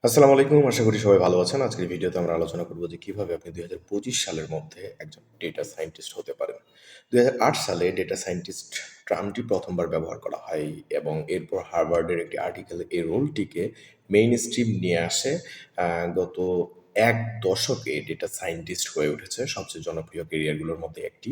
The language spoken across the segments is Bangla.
আসসালামু আলাইকুম। আশা করি সবাই ভালো আছেন। আজকের ভিডিওতে আমরা আলোচনা করব যে কিভাবে আপনি ২০২৫ সালের মধ্যে একজন ডেটা সায়েন্টিস্ট হতে পারেন। ২০০৮ সালে ডেটা সায়েন্টিস্ট টার্মটি প্রথমবার ব্যবহার করা হয় এবং এরপর হার্ভার্ডের একটি আর্টিকেলে এই রোলটিকে মেইনস্ট্রিম নিয়ে আসে। গত ১ দশকে ডেটা সায়েন্টিস্ট হয়ে উঠেছে সবচেয়ে জনপ্রিয় ক্যারিয়ারগুলোর মধ্যে একটি।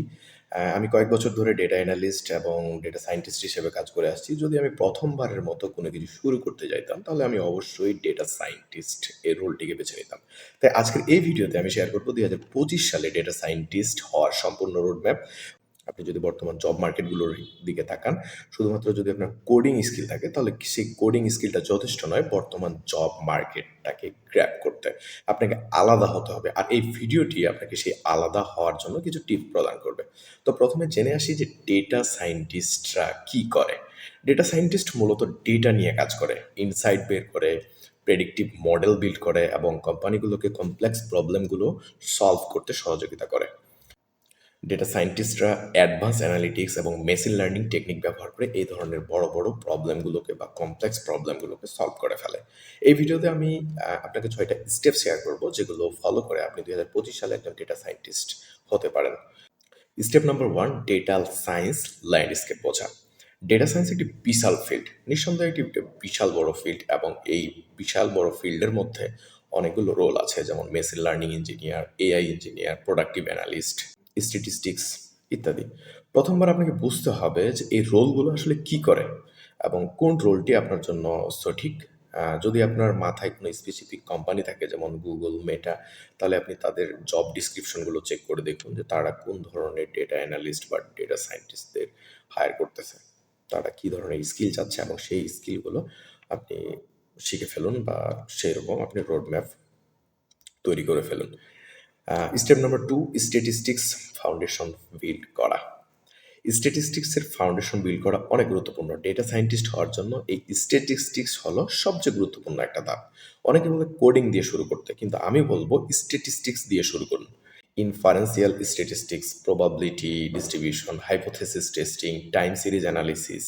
আমি কয়েক বছর ধরে ডেটা অ্যানালিস্ট এবং ডেটা সায়েন্টিস্ট হিসেবে কাজ করে আসছি। যদি আমি প্রথমবারের মতো কোনো কিছু শুরু করতে যাইতাম, তাহলে আমি অবশ্যই ডেটা সায়েন্টিস্ট এই রোলটিকে বেছে নিতাম। তাই আজকের এই ভিডিওতে আমি শেয়ার করব ২০২৫ সালে ডেটা সায়েন্টিস্ট হওয়ার সম্পূর্ণ রোডম্যাপ। আপনি যদি বর্তমান জব মার্কেটগুলোর দিকে তাকান, শুধুমাত্র যদি আপনার কোডিং স্কিল থাকে, তাহলে সেই কোডিং স্কিলটা যথেষ্ট নয় বর্তমান জব মার্কেটটাকে গ্র্যাব করতে। আপনাকে আলাদা হতে হবে। আর এই ভিডিওটি আপনাকে সেই আলাদা হওয়ার জন্য কিছু টিপ প্রদান করবে। তো প্রথমে জেনে আসি যে ডেটা সায়েন্টিস্টরা কী করে? ডেটা সায়েন্টিস্ট মূলত ডেটা নিয়ে কাজ করে, ইনসাইট বের করে, প্রেডিক্টিভ মডেল বিল্ড করে এবং কোম্পানিগুলোকে কমপ্লেক্স প্রবলেমগুলো সলভ করতে সহযোগিতা করে। ডেটা সায়েন্টিস্টরা অ্যাডভান্স অ্যানালিটিক্স এবং মেশিন লার্নিং টেকনিক ব্যবহার করে এই ধরনের বড় বড় প্রবলেমগুলোকে বা কমপ্লেক্স প্রবলেমগুলোকে সলভ করে ফেলে। এই ভিডিওতে আমি আপনাকে ৬টা স্টেপ শেয়ার করব, যেগুলো ফলো করে আপনি ২০২৫ সালে একজন ডেটা সায়েন্টিস্ট হতে পারেন। Step number 1, data science landscape বোঝা। ডেটা সায়েন্স একটি বিশাল ফিল্ড, নিঃসন্দেহে একটি বিশাল বড় ফিল্ড, এবং এই বিশাল বড় ফিল্ডের মধ্যে অনেকগুলো রোল আছে, যেমন machine learning engineer, AI engineer, productive analyst, statistics ইত্যাদি। প্রথমবার আপনাকে বুঝতে হবে যে এই রোলগুলো আসলে কি করে এবং কোন রোলটি আপনার জন্য সঠিক। যদি আপনার মাথায় কোনো স্পেসিফিক কোম্পানি থাকে, যেমন গুগল, মেটা, তাহলে আপনি তাদের জব ডিসক্রিপশনগুলো চেক করে দেখুন যে তারা কোন ধরনের ডেটা অ্যানালিস্ট বা ডেটা সায়েন্টিস্টদের হায়ার করতেছে, তারা কী ধরনের স্কিল চাচ্ছে, এবং সেই স্কিলগুলো আপনি শিখে ফেলুন বা সেরকম আপনি রোড ম্যাপ তৈরি করে ফেলুন। Step number 2, statistics foundation build করা। স্ট্যাটিস্টিক্সের ফাউন্ডেশন বিল্ড করা অনেক গুরুত্বপূর্ণ। ডেটা সায়েন্টিস্ট হওয়ার জন্য এই স্ট্যাটিস্টিক্স হলো সবচেয়ে গুরুত্বপূর্ণ একটা ধাপ। অনেকে বলে কোডিং দিয়ে শুরু করতে, কিন্তু আমি বলবো স্ট্যাটিস্টিক্স দিয়ে শুরু করুন। Inferential statistics, probability distribution, hypothesis testing, time series analysis,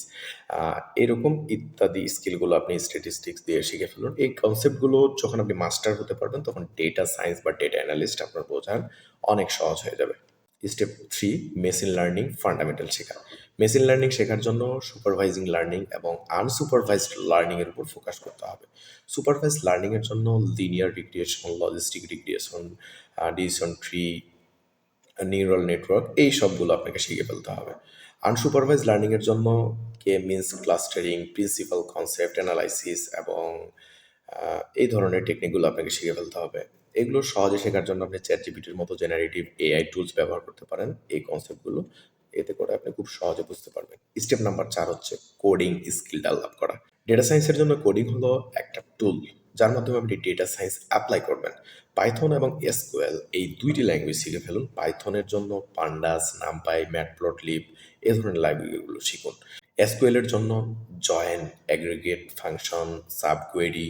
এরকম ইত্যাদি স্কিলগুলো আপনি স্ট্যাটিস্টিক্স দিয়ে শিখে ফেলুন। এই কনসেপ্টগুলো যখন আপনি মাস্টার হতে পারবেন, তখন ডেটা সায়েন্স বা ডেটা অ্যানালিস্ট আপনার বোঝার অনেক সহজ হয়ে যাবে। স্টেপ 3, মেশিন লার্নিং ফান্ডামেন্টাল শেখা। মেশিন লার্নিং শেখার জন্য সুপারভাইজিং লার্নিং এবং আনসুপারভাইজড লার্নিংয়ের উপর ফোকাস করতে হবে। সুপারভাইজড লার্নিংয়ের জন্য linear regression, logistic regression, decision tree, neural network, এই সবগুলো আপনাকে শিখে ফেলতে হবে। আনসুপারভাইজ লার্নিংয়ের জন্য K means clustering, principal concept analysis এবং এই ধরনের টেকনিকগুলো আপনাকে শিখে ফেলতে হবে। এগুলো সহজে শেখার জন্য আপনি চ্যাট জিপিটির মতো জেনারেটিভ এআই টুলস ব্যবহার করতে পারেন এই কনসেপ্টগুলো। এতে করে আপনি খুব সহজে বুঝতে পারবেন। স্টেপ নাম্বার ৪ হচ্ছে কোডিং স্কিল ডেভেলপ করা। ডেটা সায়েন্সের জন্য কোডিং হলো একটা টুল, যার মাধ্যমে আপনি ডেটা সায়েন্স অ্যাপ্লাই করবেন। পাইথন এবং এসকিউএল এই ২টি ল্যাঙ্গুয়েজ শিখে ফেলুন। পাইথনের জন্য পান্ডাস, নামপাই, ম্যাটপ্লটলিব এ ধরনের লাইব্রেরিগুলো শিখুন। এসকিউএল এর জন্য জয়েন, অ্যাগ্রিগেট ফাংশন, সাবকোয়েরি,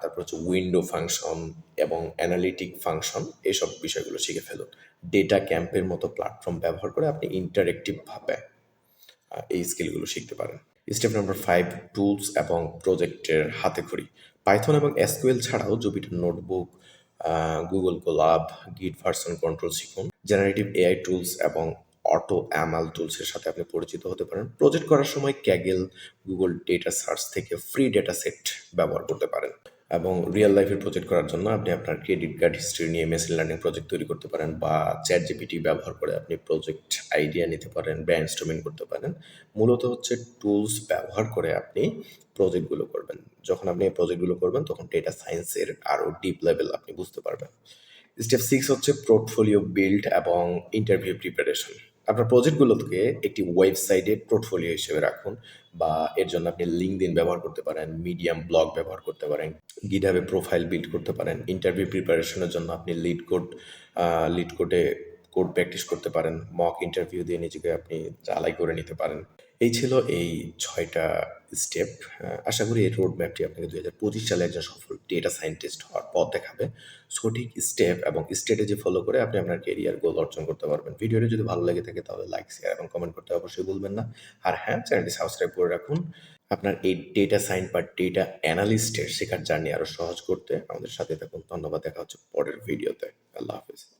তারপর হচ্ছে উইন্ডো ফাংশন এবং অ্যানালিটিক ফাংশন, এসব বিষয়গুলো শিখে ফেলুন। ডেটা ক্যাম্পের মতো প্ল্যাটফর্ম ব্যবহার করে আপনি ইন্টারেক্টিভভাবে এই স্কিলগুলো শিখতে পারেন। স্টেপ নাম্বার 5, টুলস এবং প্রজেক্টের হাতেখড়ি। পাইথন এবং এসকিউএল ছাড়াও জুপিটার নোটবুক, গুগল কোলাব, গিট ভার্সন কন্ট্রোল শিখুন। জেনারেটিভ এআই টুলস এবং অটো এমএল টুলসের সাথে আপনি পরিচিত হতে পারেন। প্রজেক্ট করার সময় ক্যাগেল, গুগল ডেটা সার্চ থেকে ফ্রি ডেটা সেট ব্যবহার করতে পারেন। এবং রিয়েল লাইফের প্রজেক্ট করার জন্য আপনি আপনার ক্রেডিট কার্ড হিস্ট্রি নিয়ে মেশিন লার্নিং প্রজেক্ট তৈরি করতে পারেন, বা চ্যাট জিপিটি ব্যবহার করে আপনি প্রজেক্ট আইডিয়া নিতে পারেন, ব্রেইনস্টর্মিং করতে পারেন। মূলত হচ্ছে টুলস ব্যবহার করে আপনি প্রজেক্টগুলো করবেন। যখন আপনি এই প্রজেক্টগুলো করবেন, তখন ডেটা সায়েন্সের আরও ডিপ লেভেল আপনি বুঝতে পারবেন। স্টেপ 6 হচ্ছে পোর্টফোলিও বিল্ড এবং ইন্টারভিউ প্রিপারেশন। আপনার প্রজেক্টগুলোকে একটি ওয়েবসাইটে পোর্টফোলিও হিসেবে রাখুন, বা এর জন্য আপনি লিঙ্কডইন ব্যবহার করতে পারেন, মিডিয়াম ব্লগ ব্যবহার করতে পারেন, গিটহাবে প্রোফাইল বিল্ড করতে পারেন। ইন্টারভিউ প্রিপারেশনের জন্য আপনি লিড কোডে কোড প্র্যাকটিস করতে পারেন। মক ইন্টারভিউ দিয়ে নিজেকে আপনি ঝালাই করে নিতে পারেন। এই ছিল এই ৬টা স্টেপ। আশা করি এই রোড ম্যাপটি আপনাকে ২০২৫ সালে একজন সফল ডেটা সায়েন্টিস্ট হওয়ার পথ দেখাবে। সঠিক স্টেপ এবং স্ট্র্যাটেজি ফলো করে আপনি আপনার ক্যারিয়ার গোল অর্জন করতে পারবেন। ভিডিওটি যদি ভালো লেগে থাকে, তাহলে লাইক, শেয়ার এবং কমেন্ট করতে অবশ্যই ভুলবেন না। আর হ্যাঁ, চ্যানেলটি সাবস্ক্রাইব করে রাখুন। আপনার এই ডেটা সাইন্স বা ডেটা অ্যানালিস্টের শেখার জার্নি আরও সহজ করতে আমাদের সাথে থাকুন। ধন্যবাদ। দেখা হচ্ছে পরের ভিডিওতে। আল্লাহ হাফেজ।